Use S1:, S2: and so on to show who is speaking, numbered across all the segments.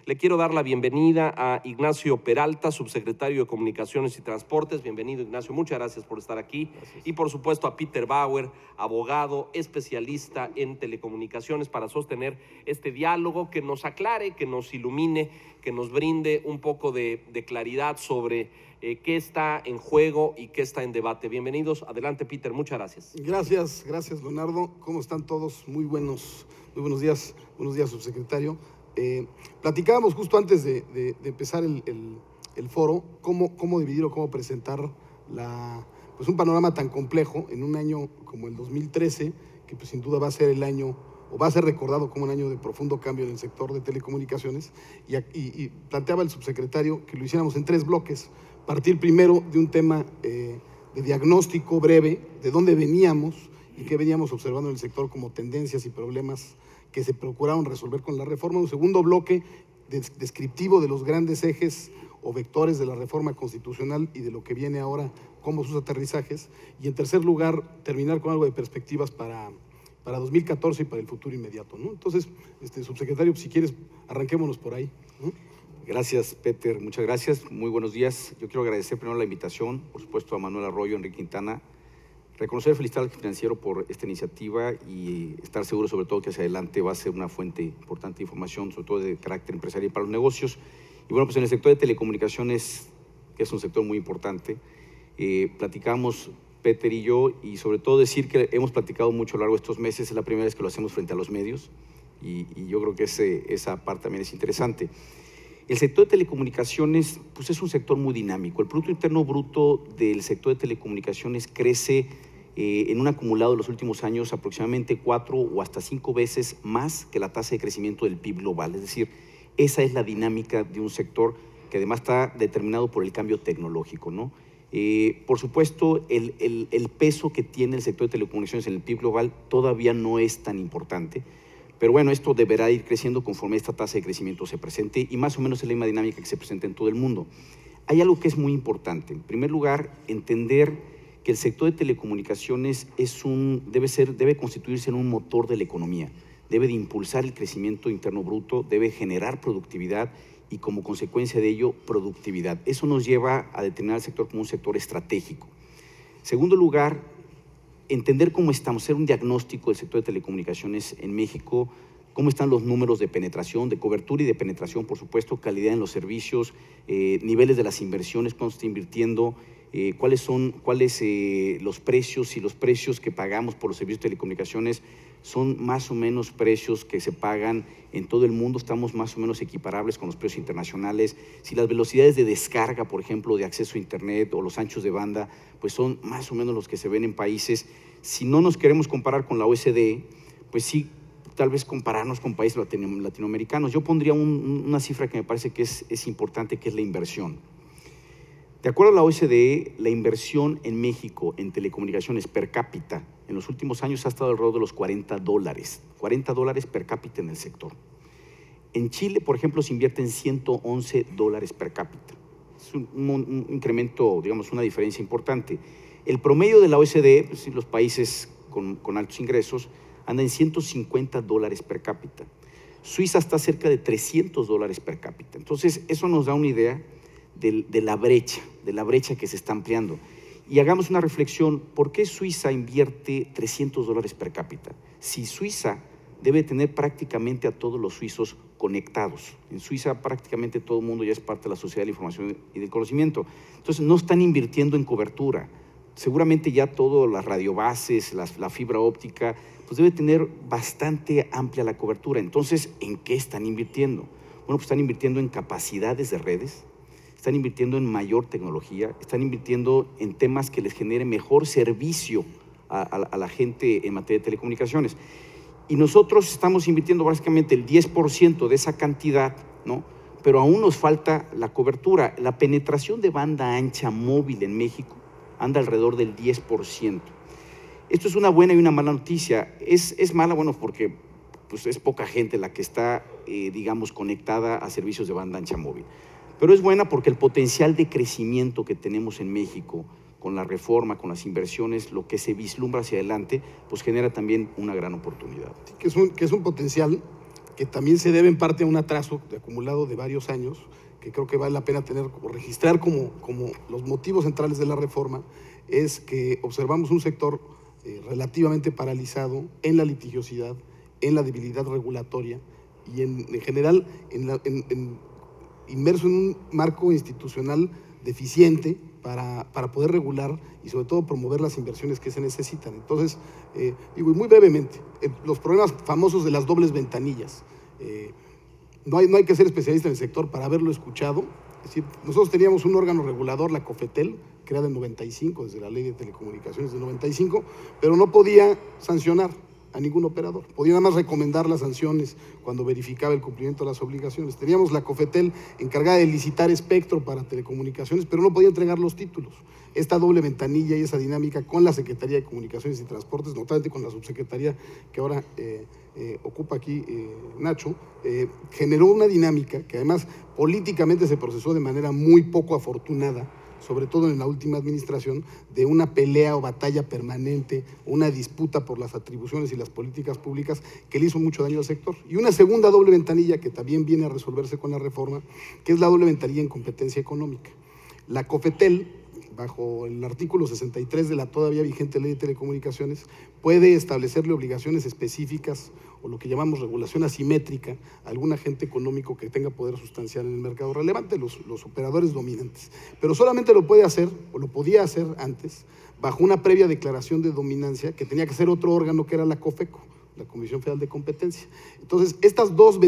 S1: Le quiero dar la bienvenida a Ignacio Peralta, subsecretario de Comunicaciones y Transportes. Bienvenido, Ignacio, muchas gracias por estar aquí. Gracias. Y por supuesto a Peter Bauer, abogado, especialista en telecomunicaciones, para sostener este diálogo que nos aclare, que nos ilumine, que nos brinde un poco de claridad sobre qué está en juego y qué está en debate. Bienvenidos. Adelante, Peter, muchas gracias.
S2: Gracias, Leonardo. ¿Cómo están todos? Muy buenos días, subsecretario. Platicábamos justo antes de empezar el foro cómo dividir o cómo presentar pues un panorama tan complejo en un año como el 2013, que pues sin duda va a ser el año, o va a ser recordado como un año de profundo cambio en el sector de telecomunicaciones, y planteaba el subsecretario que lo hiciéramos en 3 bloques. Partir primero de un tema de diagnóstico breve, de dónde veníamos y qué veníamos observando en el sector como tendencias y problemas que se procuraron resolver con la reforma. Un segundo bloque descriptivo de los grandes ejes o vectores de la reforma constitucional y de lo que viene ahora como sus aterrizajes. Y en tercer lugar, terminar con algo de perspectivas para 2014 y para el futuro inmediato, ¿no? Entonces, subsecretario, si quieres, arranquémonos por ahí, ¿no?
S3: Gracias, Peter, muchas gracias, muy buenos días. Yo quiero agradecer primero la invitación, por supuesto, a Manuel Arroyo, Enrique Quintana, reconocer y felicitar al financiero por esta iniciativa y estar seguro sobre todo que hacia adelante va a ser una fuente importante de información, sobre todo de carácter empresarial para los negocios. Y bueno, pues en el sector de telecomunicaciones, que es un sector muy importante, platicamos Peter y yo, y sobre todo decir que hemos platicado mucho a lo largo de estos meses, es la primera vez que lo hacemos frente a los medios, y yo creo que esa parte también es interesante. El sector de telecomunicaciones pues es un sector muy dinámico. El Producto Interno Bruto del sector de telecomunicaciones crece en un acumulado de los últimos años aproximadamente 4 o hasta 5 veces más que la tasa de crecimiento del PIB global. Es decir, esa es la dinámica de un sector que además está determinado por el cambio tecnológico, ¿no? Por supuesto, el peso que tiene el sector de telecomunicaciones en el PIB global todavía no es tan importante. Pero bueno, esto deberá ir creciendo conforme esta tasa de crecimiento se presente y más o menos es la misma dinámica que se presenta en todo el mundo. Hay algo que es muy importante. En primer lugar, entender que el sector de telecomunicaciones debe constituirse en un motor de la economía, debe de impulsar el crecimiento interno bruto, debe generar productividad y como consecuencia de ello, productividad. Eso nos lleva a determinar el sector como un sector estratégico. En segundo lugar, entender cómo estamos, hacer un diagnóstico del sector de telecomunicaciones en México, cómo están los números de penetración, de cobertura y de penetración, por supuesto, calidad en los servicios, niveles de las inversiones, cuánto se está invirtiendo, cuáles son los precios, si los precios que pagamos por los servicios de telecomunicaciones son más o menos precios que se pagan en todo el mundo, estamos más o menos equiparables con los precios internacionales, si las velocidades de descarga, por ejemplo, de acceso a internet o los anchos de banda, pues son más o menos los que se ven en países. Si no nos queremos comparar con la OCDE, pues sí, tal vez compararnos con países latinoamericanos. Yo pondría una cifra que me parece que es importante, que es la inversión. De acuerdo a la OCDE, la inversión en México en telecomunicaciones per cápita en los últimos años ha estado alrededor de los $40. $40 per cápita en el sector. En Chile, por ejemplo, se invierte en $111 per cápita. Es un incremento, digamos, una diferencia importante. El promedio de la OCDE, pues, los países con altos ingresos, anda en $150 per cápita. Suiza está cerca de $300 per cápita. Entonces, eso nos da una idea de la brecha que se está ampliando. Y hagamos una reflexión, ¿por qué Suiza invierte $300 per cápita? Si Suiza debe tener prácticamente a todos los suizos conectados. En Suiza prácticamente todo el mundo ya es parte de la sociedad de la información y del conocimiento. Entonces no están invirtiendo en cobertura. Seguramente ya todas las radiobases, la fibra óptica, pues debe tener bastante amplia la cobertura. Entonces, ¿en qué están invirtiendo? Bueno, pues están invirtiendo en capacidades de redes, están invirtiendo en mayor tecnología, están invirtiendo en temas que les genere mejor servicio a la gente en materia de telecomunicaciones. Y nosotros estamos invirtiendo básicamente el 10% de esa cantidad, ¿no? Pero aún nos falta la cobertura. La penetración de banda ancha móvil en México anda alrededor del 10%. Esto es una buena y una mala noticia. Es mala, bueno, porque pues, es poca gente la que está, digamos, conectada a servicios de banda ancha móvil. Pero es buena porque el potencial de crecimiento que tenemos en México con la reforma, con las inversiones, lo que se vislumbra hacia adelante, pues genera también una gran oportunidad.
S2: Sí, que es un potencial que también se debe en parte a un atraso acumulado de varios años, que creo que vale la pena tener o registrar como los motivos centrales de la reforma, es que observamos un sector relativamente paralizado en la litigiosidad, en la debilidad regulatoria y en general inmerso en un marco institucional deficiente para poder regular y sobre todo promover las inversiones que se necesitan. Entonces, digo, y muy brevemente, los problemas famosos de las dobles ventanillas. No hay que ser especialista en el sector para haberlo escuchado. Es decir, nosotros teníamos un órgano regulador, la COFETEL, creada en 95, desde la Ley de Telecomunicaciones del 95, pero no podía sancionar a ningún operador. Podía nada más recomendar las sanciones cuando verificaba el cumplimiento de las obligaciones. Teníamos la COFETEL encargada de licitar espectro para telecomunicaciones, pero no podía entregar los títulos. Esta doble ventanilla y esa dinámica con la Secretaría de Comunicaciones y Transportes, notablemente con la subsecretaría que ahora ocupa aquí Nacho, generó una dinámica que además políticamente se procesó de manera muy poco afortunada, sobre todo en la última administración, de una pelea o batalla permanente, una disputa por las atribuciones y las políticas públicas que le hizo mucho daño al sector. Y una segunda doble ventanilla que también viene a resolverse con la reforma, que es la doble ventanilla en competencia económica. La COFETEL, bajo el artículo 63 de la todavía vigente Ley de Telecomunicaciones, puede establecerle obligaciones específicas o lo que llamamos regulación asimétrica a algún agente económico que tenga poder sustancial en el mercado relevante, los operadores dominantes. Pero solamente lo puede hacer, o lo podía hacer antes, bajo una previa declaración de dominancia que tenía que ser otro órgano que era la COFECO, la Comisión Federal de Competencia. Entonces, estas dos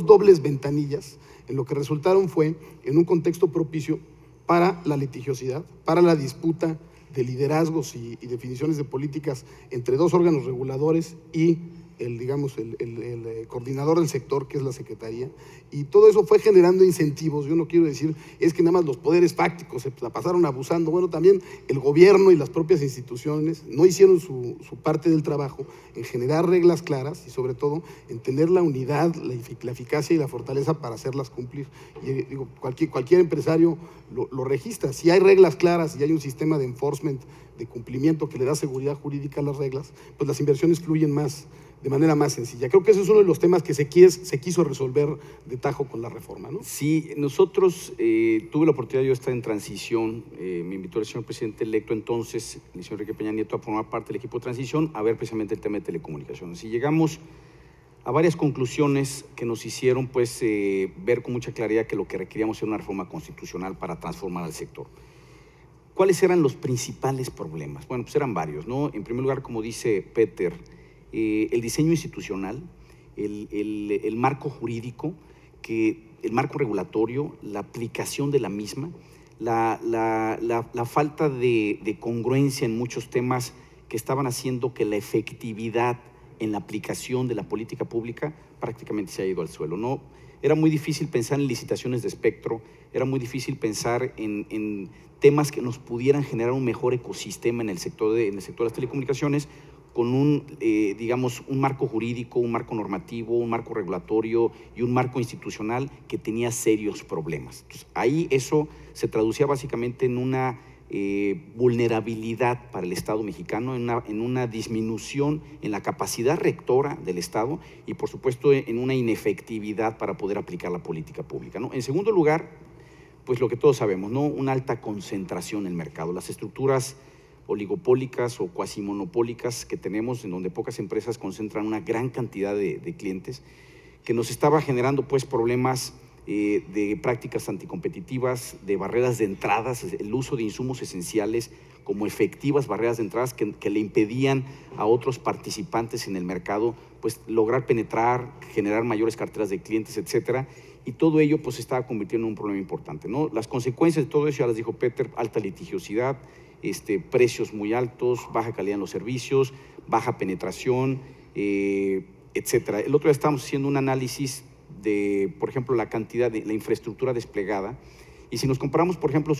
S2: dobles ventanillas, en lo que resultaron fue en un contexto propicio para la litigiosidad, para la disputa de liderazgos y definiciones de políticas entre dos órganos reguladores y el coordinador del sector, que es la Secretaría, y todo eso fue generando incentivos. Yo no quiero decir, es que nada más los poderes fácticos se la pasaron abusando. Bueno, también el gobierno y las propias instituciones no hicieron su parte del trabajo en generar reglas claras y sobre todo en tener la unidad, la eficacia y la fortaleza para hacerlas cumplir. Y digo, cualquier empresario lo registra. Si hay reglas claras y hay un sistema de enforcement, de cumplimiento que le da seguridad jurídica a las reglas, pues las inversiones fluyen más, de manera más sencilla. Creo que ese es uno de los temas que se quiso resolver de tajo con la reforma, ¿no?
S3: Sí, nosotros tuve la oportunidad, yo estar en transición, me invitó el señor presidente electo entonces, el señor Enrique Peña Nieto, a formar parte del equipo de transición, a ver precisamente el tema de telecomunicaciones. Y llegamos a varias conclusiones que nos hicieron pues ver con mucha claridad que lo que requeríamos era una reforma constitucional para transformar al sector. ¿Cuáles eran los principales problemas? Bueno, pues eran varios, ¿no? En primer lugar, como dice Peter, el diseño institucional, el marco jurídico, el marco regulatorio, la aplicación de la misma, la falta de congruencia en muchos temas que estaban haciendo que la efectividad en la aplicación de la política pública prácticamente se ha ido al suelo, ¿no? Era muy difícil pensar en licitaciones de espectro, era muy difícil pensar en temas que nos pudieran generar un mejor ecosistema en el sector de las telecomunicaciones, con un marco jurídico, un marco normativo, un marco regulatorio y un marco institucional que tenía serios problemas. Entonces, ahí eso se traducía básicamente en una vulnerabilidad para el Estado mexicano, en una disminución en la capacidad rectora del Estado y, por supuesto, en una inefectividad para poder aplicar la política pública, ¿no? En segundo lugar, pues lo que todos sabemos, ¿no? Una alta concentración en el mercado. Las estructuras oligopólicas o cuasimonopólicas que tenemos, en donde pocas empresas concentran una gran cantidad de clientes, que nos estaba generando pues problemas de prácticas anticompetitivas, de barreras de entradas, el uso de insumos esenciales como efectivas barreras de entradas que le impedían a otros participantes en el mercado pues lograr penetrar, generar mayores carteras de clientes, etcétera. Y todo ello pues se estaba convirtiendo en un problema importante, ¿no? Las consecuencias de todo eso, ya les dijo Peter, alta litigiosidad, precios muy altos, baja calidad en los servicios, baja penetración, etcétera. El otro día estábamos haciendo un análisis de, por ejemplo, la cantidad de la infraestructura desplegada, y si nos comparamos, por ejemplo,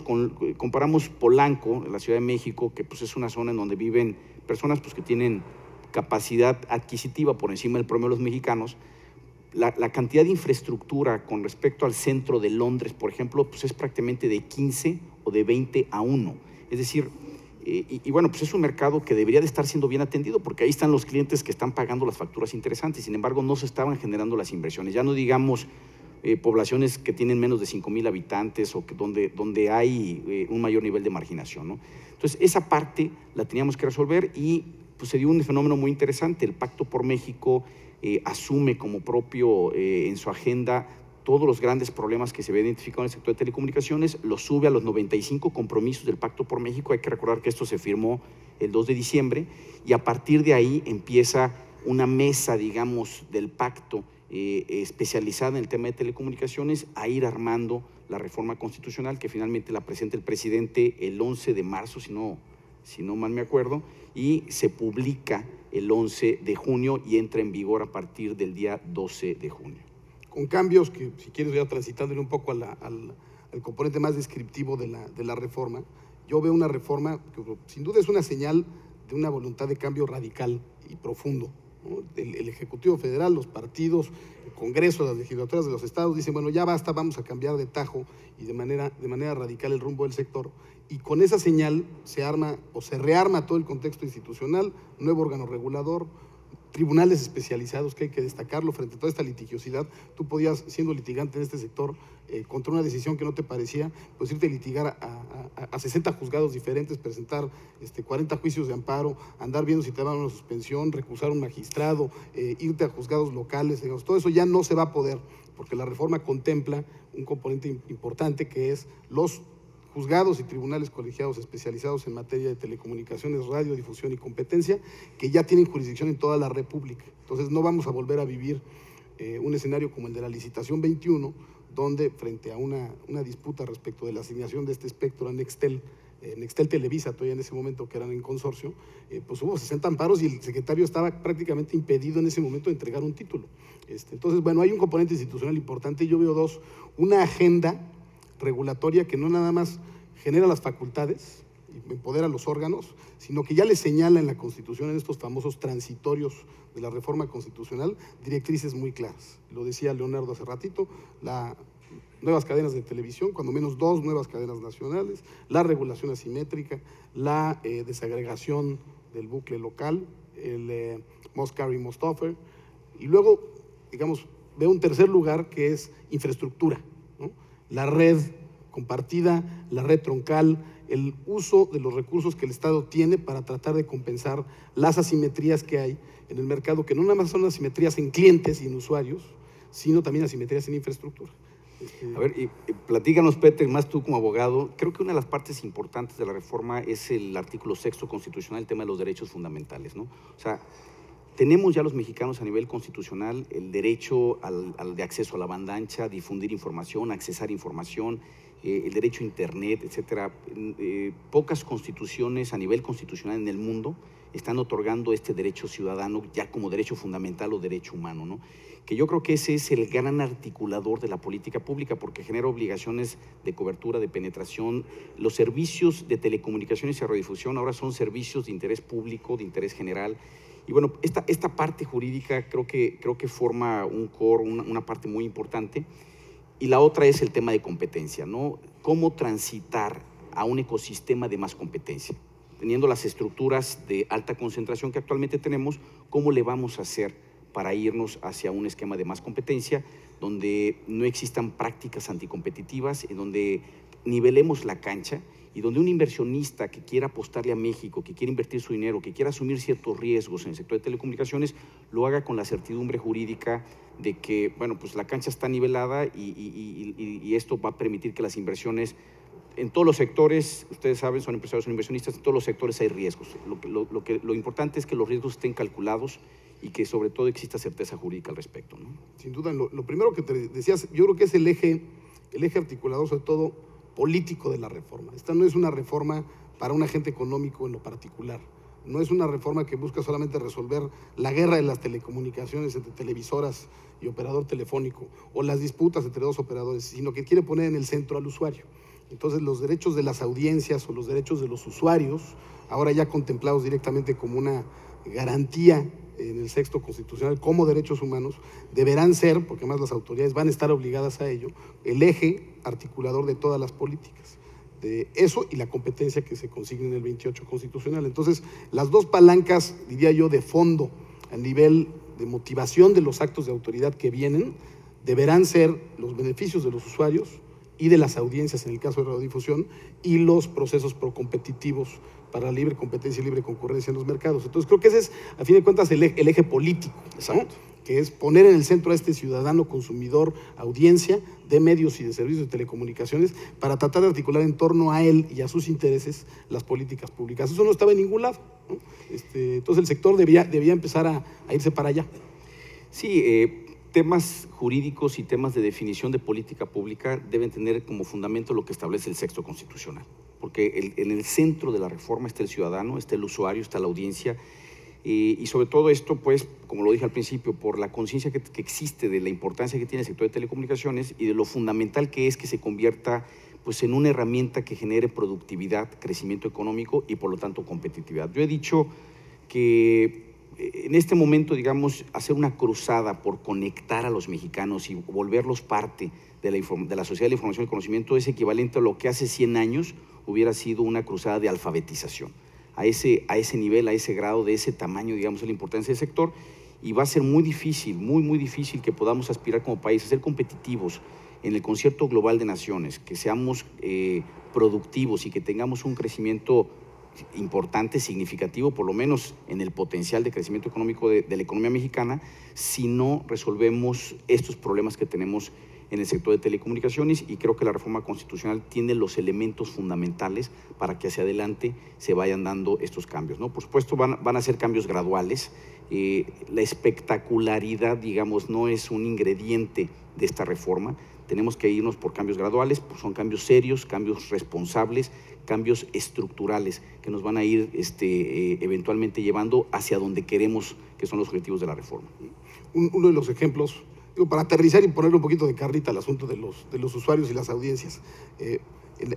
S3: comparamos Polanco, la Ciudad de México, que pues es una zona en donde viven personas pues que tienen capacidad adquisitiva por encima del promedio de los mexicanos, la cantidad de infraestructura con respecto al centro de Londres, por ejemplo, pues es prácticamente de 15 o de 20 a 1. Es decir, Y bueno, pues es un mercado que debería de estar siendo bien atendido, porque ahí están los clientes que están pagando las facturas interesantes. Sin embargo, no se estaban generando las inversiones. Ya no digamos poblaciones que tienen menos de 5,000 habitantes o que donde hay un mayor nivel de marginación, ¿no? Entonces, esa parte la teníamos que resolver y pues se dio un fenómeno muy interesante. El Pacto por México asume como propio en su agenda todos los grandes problemas que se habían identificado en el sector de telecomunicaciones, los sube a los 95 compromisos del Pacto por México. Hay que recordar que esto se firmó el 2 de diciembre y a partir de ahí empieza una mesa, digamos, del pacto especializada en el tema de telecomunicaciones a ir armando la reforma constitucional que finalmente la presenta el presidente el 11 de marzo, si no mal me acuerdo, y se publica el 11 de junio y entra en vigor a partir del día 12 de junio.
S2: Con cambios que, si quieres, voy a transitándole un poco al componente más descriptivo de la reforma. Yo veo una reforma que sin duda es una señal de una voluntad de cambio radical y profundo, ¿no? El Ejecutivo Federal, los partidos, el Congreso, las legislaturas de los estados dicen, bueno, ya basta, vamos a cambiar de tajo y de manera radical el rumbo del sector. Y con esa señal se arma o se rearma todo el contexto institucional, nuevo órgano regulador, tribunales especializados, que hay que destacarlo frente a toda esta litigiosidad. Tú podías, siendo litigante en este sector, contra una decisión que no te parecía, pues irte a litigar a 60 juzgados diferentes, presentar 40 juicios de amparo, andar viendo si te daban una suspensión, recusar a un magistrado, irte a juzgados locales, digamos, todo eso ya no se va a poder, porque la reforma contempla un componente importante que es los juzgados y tribunales colegiados especializados en materia de telecomunicaciones, radiodifusión y competencia, que ya tienen jurisdicción en toda la República. Entonces no vamos a volver a vivir un escenario como el de la licitación 21, donde frente a una disputa respecto de la asignación de este espectro a Nextel Televisa, todavía en ese momento que eran en consorcio, pues hubo 60 amparos y el secretario estaba prácticamente impedido en ese momento de entregar un título. Entonces, bueno, hay un componente institucional importante y yo veo dos: una agenda regulatoria que no nada más genera las facultades y empodera a los órganos, sino que ya le señala en la Constitución, en estos famosos transitorios de la reforma constitucional, directrices muy claras. Lo decía Leonardo hace ratito, las nuevas cadenas de televisión, cuando menos 2 nuevas cadenas nacionales, la regulación asimétrica, la desagregación del bucle local, el must carry, must offer, y luego, digamos, veo un tercer lugar que es infraestructura, ¿no? La red compartida, la red troncal, el uso de los recursos que el Estado tiene para tratar de compensar las asimetrías que hay en el mercado, que no nada más son asimetrías en clientes y en usuarios, sino también asimetrías en infraestructura.
S3: A ver, platícanos, Peter, más tú como abogado. Creo que una de las partes importantes de la reforma es el artículo 6º constitucional, el tema de los derechos fundamentales, ¿no? O sea, tenemos ya los mexicanos a nivel constitucional el derecho al de acceso a la banda ancha, difundir información, accesar información, el derecho a internet, etcétera. Pocas constituciones a nivel constitucional en el mundo están otorgando este derecho ciudadano ya como derecho fundamental o derecho humano, ¿no? Que yo creo que ese es el gran articulador de la política pública, porque genera obligaciones de cobertura, de penetración. Los servicios de telecomunicaciones y radiodifusión ahora son servicios de interés público, de interés general. Y bueno, esta parte jurídica creo que forma un core, una parte muy importante. Y la otra es el tema de competencia, ¿no? Cómo transitar a un ecosistema de más competencia. Teniendo las estructuras de alta concentración que actualmente tenemos, ¿cómo le vamos a hacer para irnos hacia un esquema de más competencia, donde no existan prácticas anticompetitivas, en donde nivelemos la cancha y donde un inversionista que quiera apostarle a México, que quiera invertir su dinero, que quiera asumir ciertos riesgos en el sector de telecomunicaciones, lo haga con la certidumbre jurídica de que, bueno, pues la cancha está nivelada y esto va a permitir que las inversiones en todos los sectores, ustedes saben, son empresarios, son inversionistas, en todos los sectores hay riesgos. Lo importante es que los riesgos estén calculados y que sobre todo exista certeza jurídica al respecto, ¿no?
S2: Sin duda, lo primero que te decías, yo creo que es el eje articulador, sobre todo político, de la reforma. Esta no es una reforma para un agente económico en lo particular. No es una reforma que busca solamente resolver la guerra de las telecomunicaciones entre televisoras y operador telefónico o las disputas entre dos operadores, sino que quiere poner en el centro al usuario. Entonces, los derechos de las audiencias o los derechos de los usuarios, ahora ya contemplados directamente como una garantía en el 6º constitucional como derechos humanos, deberán ser, porque además las autoridades van a estar obligadas a ello, el eje articulador de todas las políticas. de eso y la competencia que se consigne en el 28 constitucional. Entonces, las dos palancas, diría yo, de fondo a nivel de motivación de los actos de autoridad que vienen, deberán ser los beneficios de los usuarios y de las audiencias en el caso de radiodifusión y los procesos procompetitivos para la libre competencia y libre concurrencia en los mercados. Entonces creo que ese es, a fin de cuentas, el eje político, ¿no? Que es poner en el centro a este ciudadano consumidor, audiencia de medios y de servicios de telecomunicaciones para tratar de articular en torno a él y a sus intereses las políticas públicas. Eso no estaba en ningún lado, ¿no? Entonces el sector debía empezar a irse para allá.
S3: Sí, temas jurídicos y temas de definición de política pública deben tener como fundamento lo que establece el texto constitucional, porque en el centro de la reforma está el ciudadano, está el usuario, está la audiencia, y sobre todo esto, pues, como lo dije al principio, por la conciencia que existe de la importancia que tiene el sector de telecomunicaciones y de lo fundamental que es que se convierta pues, en una herramienta que genere productividad, crecimiento económico y por lo tanto competitividad. Yo he dicho que en este momento, digamos, hacer una cruzada por conectar a los mexicanos y volverlos parte de la sociedad de la información y el conocimiento es equivalente a lo que hace 100 años hubiera sido una cruzada de alfabetización. A ese nivel, a ese grado, de ese tamaño, digamos, de la importancia del sector, y va a ser muy difícil, muy difícil que podamos aspirar como país a ser competitivos en el concierto global de naciones, que seamos productivos y que tengamos un crecimiento importante, significativo, por lo menos en el potencial de crecimiento económico de la economía mexicana, si no resolvemos estos problemas que tenemos en el sector de telecomunicaciones, y creo que la reforma constitucional tiene los elementos fundamentales para que hacia adelante se vayan dando estos cambios, ¿no? Por supuesto van a ser cambios graduales, la espectacularidad, digamos, no es un ingrediente de esta reforma, tenemos que irnos por cambios graduales, pues son cambios serios, cambios responsables, cambios estructurales que nos van a ir eventualmente llevando hacia donde queremos, que son los objetivos de la reforma.
S2: Uno de los ejemplos, para aterrizar y ponerle un poquito de carrita al asunto de los usuarios y las audiencias, en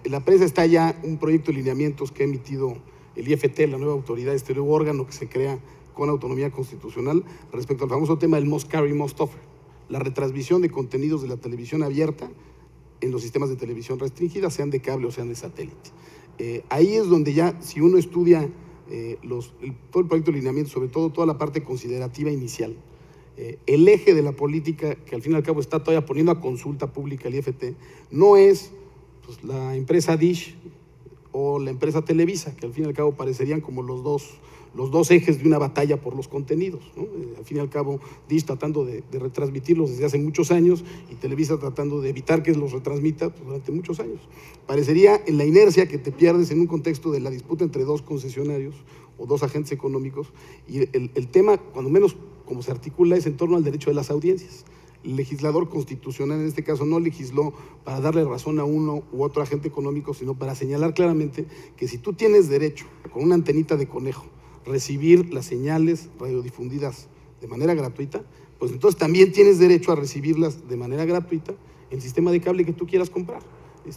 S2: la prensa está ya un proyecto de lineamientos que ha emitido el IFT, la nueva autoridad, este nuevo órgano que se crea con autonomía constitucional respecto al famoso tema del must carry, must offer, la retransmisión de contenidos de la televisión abierta en los sistemas de televisión restringida, sean de cable o sean de satélite. Ahí es donde ya, si uno estudia todo el proyecto de lineamiento, sobre todo toda la parte considerativa inicial, el eje de la política que al fin y al cabo está todavía poniendo a consulta pública el IFT, no es pues, la empresa Dish o la empresa Televisa, que al fin y al cabo parecerían como los dos ejes de una batalla por los contenidos, ¿no? Al fin y al cabo, Dish tratando de retransmitirlos desde hace muchos años y Televisa tratando de evitar que los retransmita pues, durante muchos años. Parecería en la inercia que te pierdes en un contexto de la disputa entre dos concesionarios o dos agentes económicos, y el tema, cuando menos como se articula, es en torno al derecho de las audiencias. El legislador constitucional en este caso no legisló para darle razón a uno u otro agente económico, sino para señalar claramente que si tú tienes derecho, con una antenita de conejo, recibir las señales radiodifundidas de manera gratuita, pues entonces también tienes derecho a recibirlas de manera gratuita en el sistema de cable que tú quieras comprar.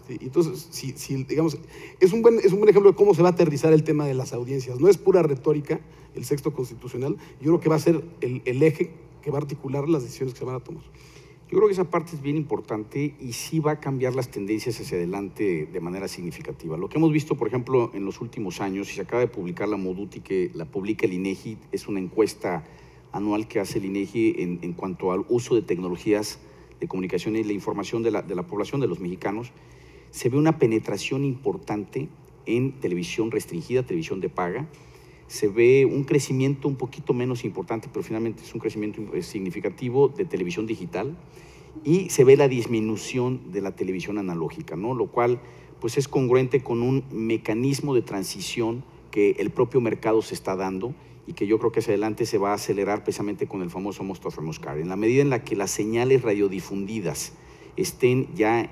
S2: Entonces, digamos, es un buen ejemplo de cómo se va a aterrizar el tema de las audiencias. No es pura retórica el texto constitucional, yo creo que va a ser el eje que va a articular las decisiones que se van a tomar.
S3: Yo creo que esa parte es bien importante y sí va a cambiar las tendencias hacia adelante de manera significativa. Lo que hemos visto, por ejemplo, en los últimos años, y se acaba de publicar la Moduti, que la publica el INEGI, es una encuesta anual que hace el INEGI en cuanto al uso de tecnologías de comunicación y la información de la población, de los mexicanos. Se ve una penetración importante en televisión restringida, televisión de paga. Se ve un crecimiento un poquito menos importante, pero finalmente es un crecimiento significativo de televisión digital, y se ve la disminución de la televisión analógica, ¿no? Lo cual pues es congruente con un mecanismo de transición que el propio mercado se está dando y que yo creo que hacia adelante se va a acelerar precisamente con el famoso must offer, must carry. En la medida en la que las señales radiodifundidas estén ya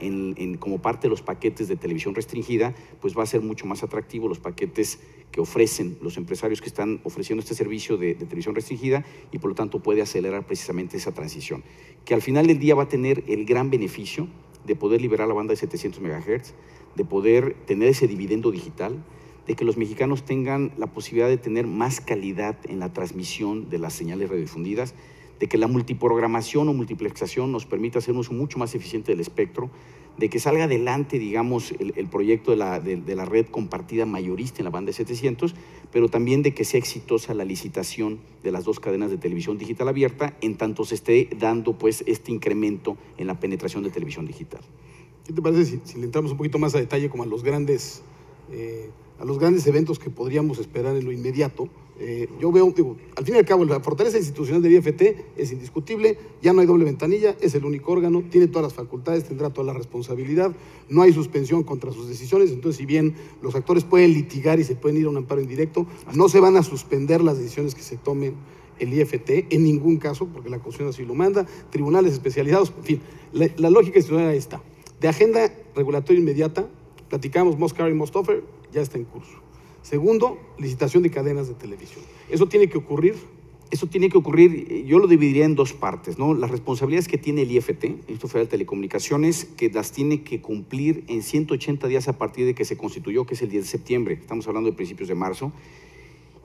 S3: como parte de los paquetes de televisión restringida, pues va a ser mucho más atractivo los paquetes que ofrecen los empresarios que están ofreciendo este servicio de televisión restringida, y por lo tanto puede acelerar precisamente esa transición, que al final del día va a tener el gran beneficio de poder liberar la banda de 700 MHz, de poder tener ese dividendo digital, de que los mexicanos tengan la posibilidad de tener más calidad en la transmisión de las señales radiodifundidas, de que la multiprogramación o multiplexación nos permita hacer un uso mucho más eficiente del espectro, de que salga adelante, digamos, el proyecto de la red compartida mayorista en la banda de 700, pero también de que sea exitosa la licitación de las 2 cadenas de televisión digital abierta, en tanto se esté dando pues este incremento en la penetración de televisión digital.
S2: ¿Qué te parece si le entramos un poquito más a detalle como a los grandes eventos que podríamos esperar en lo inmediato? Yo veo, digo, al fin y al cabo, la fortaleza institucional del IFT es indiscutible, ya no hay doble ventanilla, es el único órgano, tiene todas las facultades, tendrá toda la responsabilidad, no hay suspensión contra sus decisiones, entonces si bien los actores pueden litigar y se pueden ir a un amparo indirecto, no se van a suspender las decisiones que se tomen el IFT en ningún caso, porque la Constitución así lo manda, tribunales especializados, en fin, la lógica institucional ahí está. De agenda regulatoria inmediata, platicamos Must Carry, Must Offer, ya está en curso. Segundo, licitación de cadenas de televisión. ¿Eso tiene que ocurrir?
S3: Eso tiene que ocurrir, yo lo dividiría en 2 partes, ¿no? Las responsabilidades que tiene el IFT, el Instituto Federal de Telecomunicaciones, que las tiene que cumplir en 180 días a partir de que se constituyó, que es el 10 de septiembre. Estamos hablando de principios de marzo.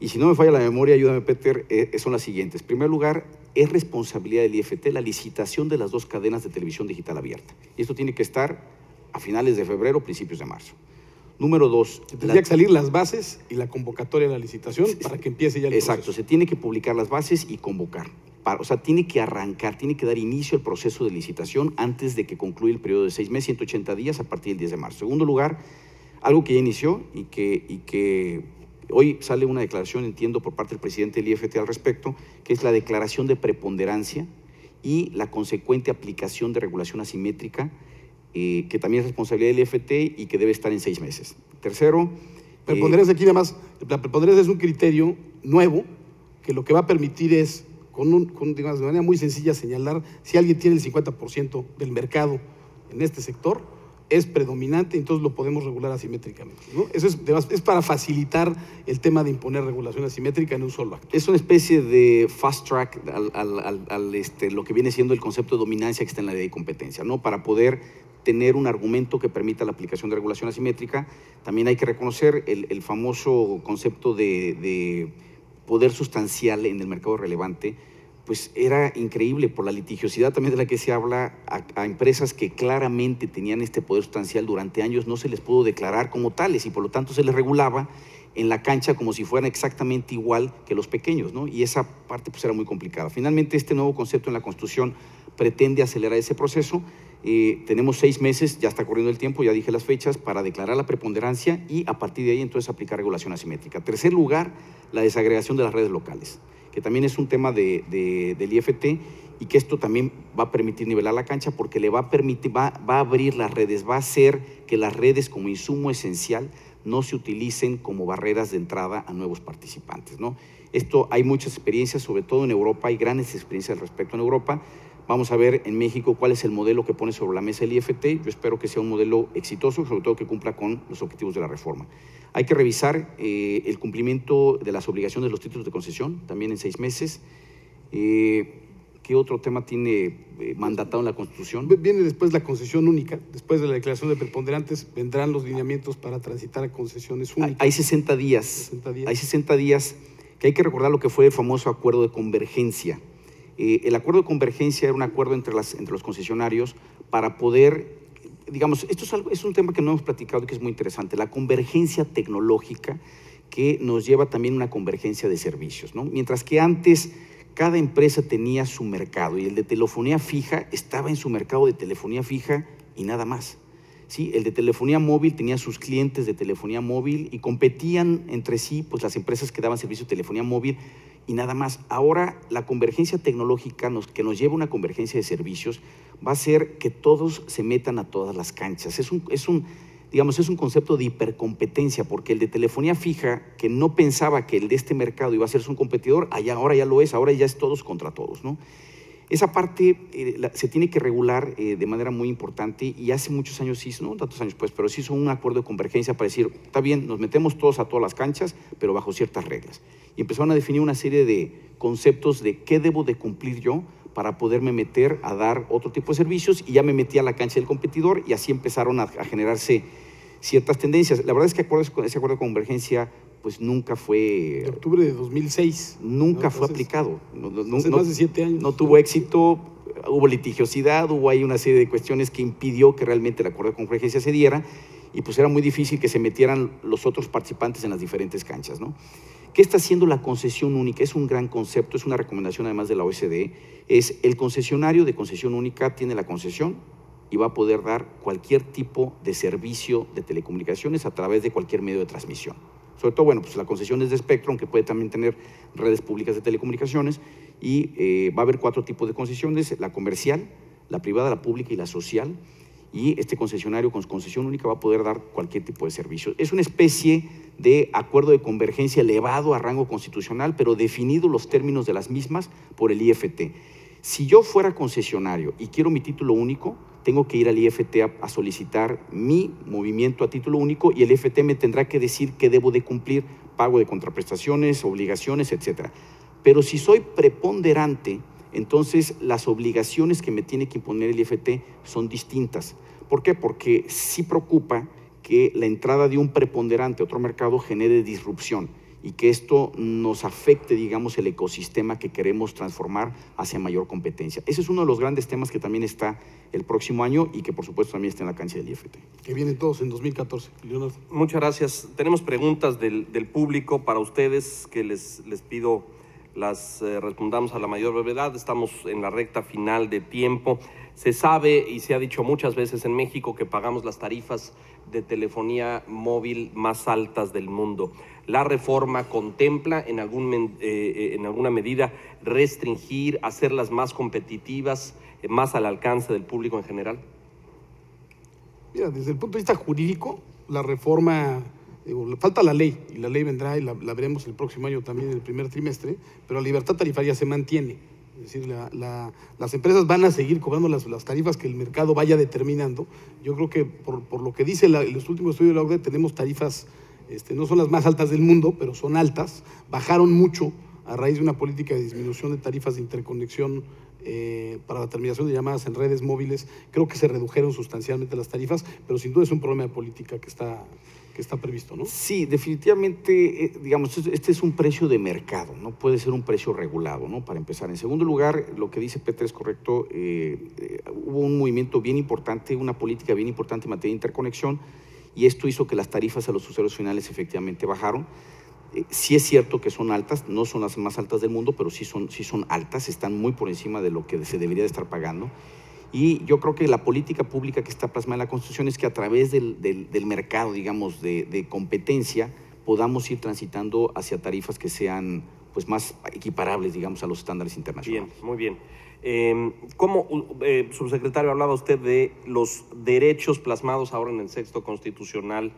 S3: Y si no me falla la memoria, ayúdame, Peter, son las siguientes. En primer lugar, es responsabilidad del IFT la licitación de las 2 cadenas de televisión digital abierta. Y esto tiene que estar a finales de febrero, principios de marzo. Número 2.
S2: Tendría que salir las bases y la convocatoria de la licitación para que empiece ya el
S3: Exacto,
S2: proceso.
S3: se tiene que publicar las bases y convocar. O sea, tiene que arrancar, tiene que dar inicio al proceso de licitación antes de que concluya el periodo de 6 meses, 180 días a partir del 10 de marzo. Segundo lugar, algo que ya inició y que hoy sale una declaración, entiendo, por parte del presidente del IFT al respecto, que es la declaración de preponderancia y la consecuente aplicación de regulación asimétrica, que también es responsabilidad del IFT y que debe estar en 6 meses. Tercero…
S2: Preponderancia aquí nada más, la preponderancia es un criterio nuevo que lo que va a permitir es, digamos, de manera muy sencilla, señalar si alguien tiene el 50% del mercado en este sector, es predominante, entonces lo podemos regular asimétricamente, ¿no? Eso es para facilitar el tema de imponer regulación asimétrica en un solo acto.
S3: Es una especie de fast track lo que viene siendo el concepto de dominancia que está en la ley de competencia, ¿no? Para poder tener un argumento que permita la aplicación de regulación asimétrica. También hay que reconocer el famoso concepto de poder sustancial en el mercado relevante, pues era increíble por la litigiosidad también de la que se habla a empresas que claramente tenían este poder sustancial durante años, no se les pudo declarar como tales y por lo tanto se les regulaba en la cancha como si fueran exactamente igual que los pequeños, ¿no? Y esa parte pues era muy complicada. Finalmente este nuevo concepto en la Constitución pretende acelerar ese proceso. Tenemos 6 meses, ya está corriendo el tiempo, ya dije las fechas, para declarar la preponderancia y a partir de ahí entonces aplicar regulación asimétrica. Tercer lugar, la desagregación de las redes locales, que también es un tema del IFT y que esto también va a permitir nivelar la cancha porque le va a permitir, va a abrir las redes, va a hacer que las redes como insumo esencial no se utilicen como barreras de entrada a nuevos participantes, ¿no? Esto hay muchas experiencias, sobre todo en Europa, hay grandes experiencias al respecto en Europa. Vamos a ver en México cuál es el modelo que pone sobre la mesa el IFT. Yo espero que sea un modelo exitoso, sobre todo que cumpla con los objetivos de la reforma. Hay que revisar el cumplimiento de las obligaciones de los títulos de concesión, también en 6 meses. ¿Qué otro tema tiene mandatado en la Constitución?
S2: Viene después la concesión única, después de la declaración de preponderantes vendrán los lineamientos para transitar a concesiones únicas.
S3: Hay 60 días.
S2: 60 días.
S3: Hay 60 días que hay que recordar lo que fue el famoso acuerdo de convergencia. El acuerdo de convergencia era un acuerdo entre los concesionarios para poder, digamos, esto es un tema que no hemos platicado y que es muy interesante, la convergencia tecnológica que nos lleva también a una convergencia de servicios, ¿no? Mientras que antes cada empresa tenía su mercado y el de telefonía fija estaba en su mercado de telefonía fija y nada más. ¿Sí? El de telefonía móvil tenía sus clientes de telefonía móvil y competían entre sí pues, las empresas que daban servicio de telefonía móvil y nada más. Ahora la convergencia tecnológica que nos lleva a una convergencia de servicios va a hacer que todos se metan a todas las canchas. Es un concepto de hipercompetencia porque el de telefonía fija que no pensaba que el de este mercado iba a ser su competidor, ahora ya lo es, ahora ya es todos contra todos, ¿no? Esa parte se tiene que regular de manera muy importante y hace muchos años se hizo, no tantos años pues, pero se hizo un acuerdo de convergencia para decir, está bien, nos metemos todos a todas las canchas, pero bajo ciertas reglas. Y empezaron a definir una serie de conceptos de qué debo de cumplir yo para poderme meter a dar otro tipo de servicios y ya me metí a la cancha del competidor y así empezaron a generarse ciertas tendencias. La verdad es que ese acuerdo de convergencia pues nunca fue…
S2: De octubre de 2006.
S3: Nunca fue aplicado.
S2: Hace más de 7 años.
S3: No tuvo éxito. hubo litigiosidad, hubo ahí una serie de cuestiones que impidió que realmente el acuerdo de convergencia se diera, y pues era muy difícil que se metieran los otros participantes en las diferentes canchas, ¿no? ¿Qué está haciendo la concesión única? Es un gran concepto, es una recomendación además de la OECD, es el concesionario de concesión única tiene la concesión y va a poder dar cualquier tipo de servicio de telecomunicaciones a través de cualquier medio de transmisión. Sobre todo, bueno, pues la concesión es de espectro, aunque puede también tener redes públicas de telecomunicaciones, y va a haber 4 tipos de concesiones: la comercial, la privada, la pública y la social, y este concesionario con concesión única va a poder dar cualquier tipo de servicio. Es una especie de acuerdo de convergencia elevado a rango constitucional, pero definidos los términos de las mismas por el IFT. Si yo fuera concesionario y quiero mi título único, tengo que ir al IFT a solicitar mi movimiento a título único, y el IFT me tendrá que decir que debo de cumplir: pago de contraprestaciones, obligaciones, etcétera. Pero si soy preponderante, entonces las obligaciones que me tiene que imponer el IFT son distintas. ¿Por qué? Porque sí preocupa que la entrada de un preponderante a otro mercado genere disrupción y que esto nos afecte, digamos, el ecosistema que queremos transformar hacia mayor competencia. Ese es uno de los grandes temas que también está el próximo año y que por supuesto también está en la cancha del IFT.
S2: Que vienen todos en 2014, Leonardo.
S1: Muchas gracias. Tenemos preguntas del público para ustedes que les pido las respondamos a la mayor brevedad. Estamos en la recta final de tiempo. Se sabe y se ha dicho muchas veces en México que pagamos las tarifas de telefonía móvil más altas del mundo. ¿La reforma contempla en alguna medida restringir, hacerlas más competitivas, más al alcance del público en general?
S2: Mira, desde el punto de vista jurídico, la reforma, falta la ley, y la ley vendrá y la veremos el próximo año también en el primer trimestre, pero la libertad tarifaria se mantiene. Es decir, las empresas van a seguir cobrando las tarifas que el mercado vaya determinando. Yo creo que por lo que dice los últimos estudios de la OCDE, tenemos tarifas, no son las más altas del mundo, pero son altas, bajaron mucho a raíz de una política de disminución de tarifas de interconexión para la terminación de llamadas en redes móviles. Creo que se redujeron sustancialmente las tarifas, pero sin duda es un problema de política que está previsto, ¿no?
S3: Sí, definitivamente, digamos, este es un precio de mercado, no puede ser un precio regulado, ¿no? Para empezar. En segundo lugar, lo que dice Peter es correcto, hubo un movimiento bien importante, una política bien importante en materia de interconexión, y esto hizo que las tarifas a los usuarios finales efectivamente bajaron. Sí es cierto que son altas, no son las más altas del mundo, pero sí son altas, están muy por encima de lo que se debería de estar pagando. Y yo creo que la política pública que está plasmada en la Constitución es que a través del mercado, digamos, de competencia, podamos ir transitando hacia tarifas que sean pues más equiparables, digamos, a los estándares internacionales.
S1: Bien, muy bien. ¿Cómo, subsecretario, hablaba usted de los derechos plasmados ahora en el texto constitucional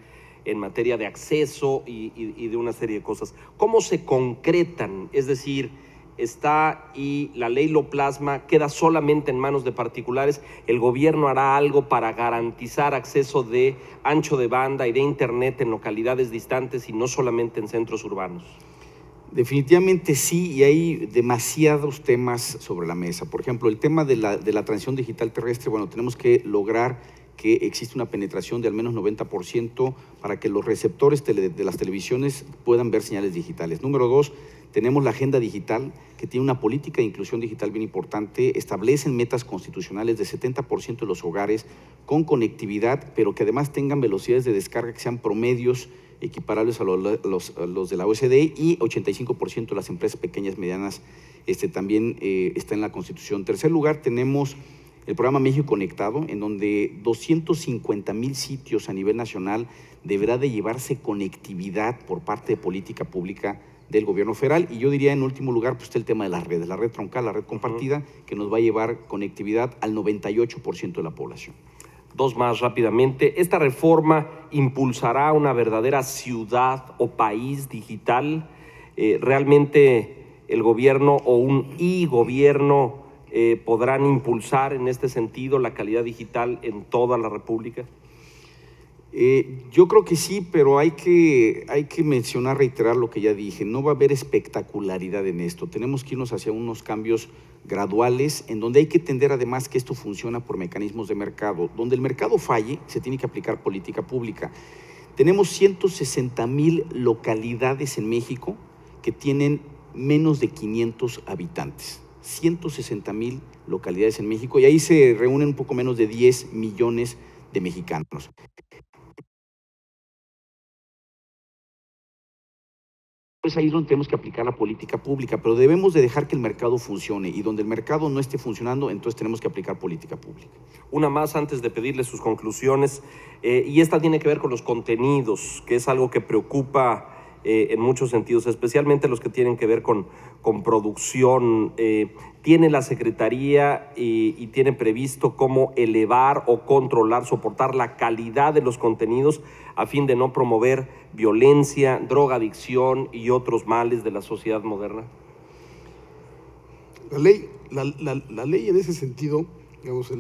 S1: en materia de acceso y de una serie de cosas? ¿Cómo se concretan? Es decir, está y la ley lo plasma, queda solamente en manos de particulares. ¿El gobierno hará algo para garantizar acceso de ancho de banda y de internet en localidades distantes y no solamente en centros urbanos?
S3: Definitivamente sí, y hay demasiados temas sobre la mesa. Por ejemplo, el tema de la transición digital terrestre, bueno, tenemos que lograr que existe una penetración de al menos 90% para que los receptores de las televisiones puedan ver señales digitales. Número 2, tenemos la agenda digital, que tiene una política de inclusión digital bien importante, establecen metas constitucionales de 70% de los hogares con conectividad, pero que además tengan velocidades de descarga que sean promedios equiparables a los de la OECD, y 85% de las empresas pequeñas y medianas también está en la Constitución. En tercer lugar, tenemos el programa México Conectado, en donde 250,000 sitios a nivel nacional deberá de llevarse conectividad por parte de política pública del gobierno federal. Y yo diría, en último lugar, pues está el tema de las redes, la red troncal, la red compartida, que nos va a llevar conectividad al 98% de la población.
S1: Dos más rápidamente. ¿Esta reforma impulsará una verdadera ciudad o país digital? ¿Realmente el gobierno o un gobierno podrán impulsar en este sentido la calidad digital en toda la República?
S3: Yo creo que sí, pero hay que mencionar, reiterar lo que ya dije. No va a haber espectacularidad en esto. Tenemos que irnos hacia unos cambios graduales, en donde hay que entender además que esto funciona por mecanismos de mercado. Donde el mercado falle, se tiene que aplicar política pública. Tenemos 160,000 localidades en México que tienen menos de 500 habitantes. 160,000 localidades en México y ahí se reúnen un poco menos de 10 millones de mexicanos. Es ahí donde tenemos que aplicar la política pública, pero debemos de dejar que el mercado funcione y donde el mercado no esté funcionando, entonces tenemos que aplicar política pública.
S1: Una más antes de pedirle sus conclusiones, y esta tiene que ver con los contenidos, que es algo que preocupa en muchos sentidos, especialmente los que tienen que ver con producción. ¿Tiene la Secretaría y tiene previsto cómo elevar o controlar, soportar la calidad de los contenidos a fin de no promover violencia, drogadicción y otros males de la sociedad moderna?
S2: La ley en ese sentido, digamos,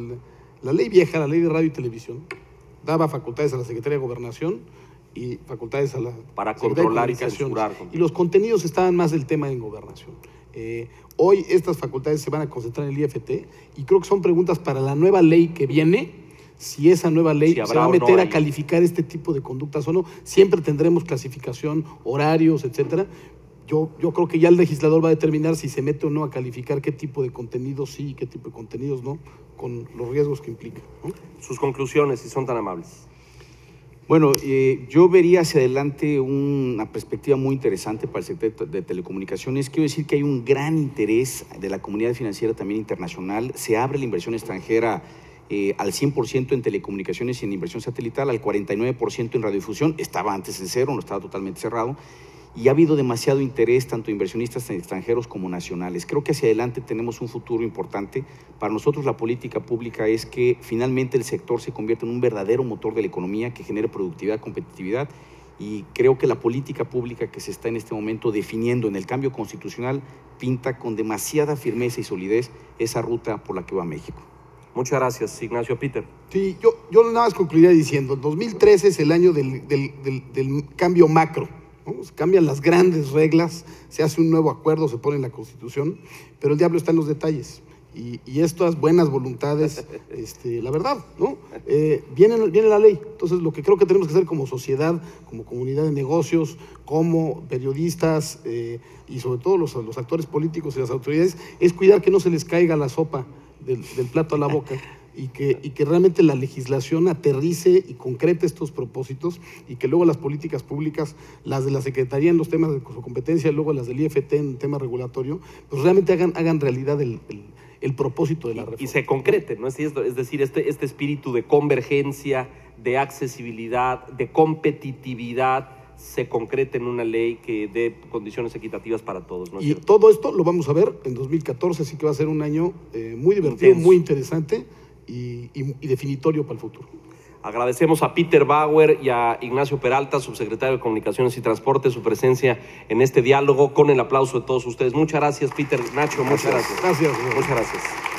S2: la ley vieja, la ley de radio y televisión, daba facultades a la Secretaría de Gobernación y facultades a la
S1: para controlar y censurar.
S2: Y los contenidos estaban más del tema en gobernación. Hoy estas facultades se van a concentrar en el IFT y creo que son preguntas para la nueva ley que viene, si esa nueva ley se va a meter a calificar este tipo de conductas o no. Siempre tendremos clasificación, horarios, etcétera. Yo creo que ya el legislador va a determinar si se mete o no a calificar qué tipo de contenidos sí y qué tipo de contenidos no, con los riesgos que implica, ¿no?
S1: Sus conclusiones, si son tan amables.
S3: Bueno, yo vería hacia adelante una perspectiva muy interesante para el sector de telecomunicaciones. Quiero decir que hay un gran interés de la comunidad financiera también internacional. Se abre la inversión extranjera al 100% en telecomunicaciones y en inversión satelital, al 49% en radiodifusión. Estaba antes en cero, no estaba totalmente cerrado. Y ha habido demasiado interés, tanto inversionistas extranjeros como nacionales. Creo que hacia adelante tenemos un futuro importante. Para nosotros la política pública es que finalmente el sector se convierta en un verdadero motor de la economía que genere productividad, competitividad, y creo que la política pública que se está en este momento definiendo en el cambio constitucional pinta con demasiada firmeza y solidez esa ruta por la que va México.
S1: Muchas gracias, Ignacio. Peter.
S2: Sí, yo nada más concluiría diciendo, 2013 es el año del cambio macro, ¿no? Se cambian las grandes reglas, se hace un nuevo acuerdo, se pone en la Constitución, pero el diablo está en los detalles. Y estas buenas voluntades, la verdad, ¿no? Viene la ley. Entonces, lo que creo que tenemos que hacer como sociedad, como comunidad de negocios, como periodistas y sobre todo los actores políticos y las autoridades, es cuidar que no se les caiga la sopa del plato a la boca. Y que realmente la legislación aterrice y concrete estos propósitos y que luego las políticas públicas, las de la Secretaría en los temas de su competencia, luego las del IFT en tema regulatorio, pues realmente hagan realidad el propósito de la reforma.
S1: Y se concrete, ¿no? Es decir, este espíritu de convergencia, de accesibilidad, de competitividad, se concrete en una ley que dé condiciones equitativas para todos, ¿no?
S2: Y todo esto lo vamos a ver en 2014, así que va a ser un año muy divertido, muy interesante y definitorio para el futuro.
S1: Agradecemos a Peter Bauer y a Ignacio Peralta, subsecretario de Comunicaciones y Transporte, su presencia en este diálogo, con el aplauso de todos ustedes. Muchas gracias, Peter. Nacho, muchas gracias.
S2: Gracias.
S1: Muchas gracias.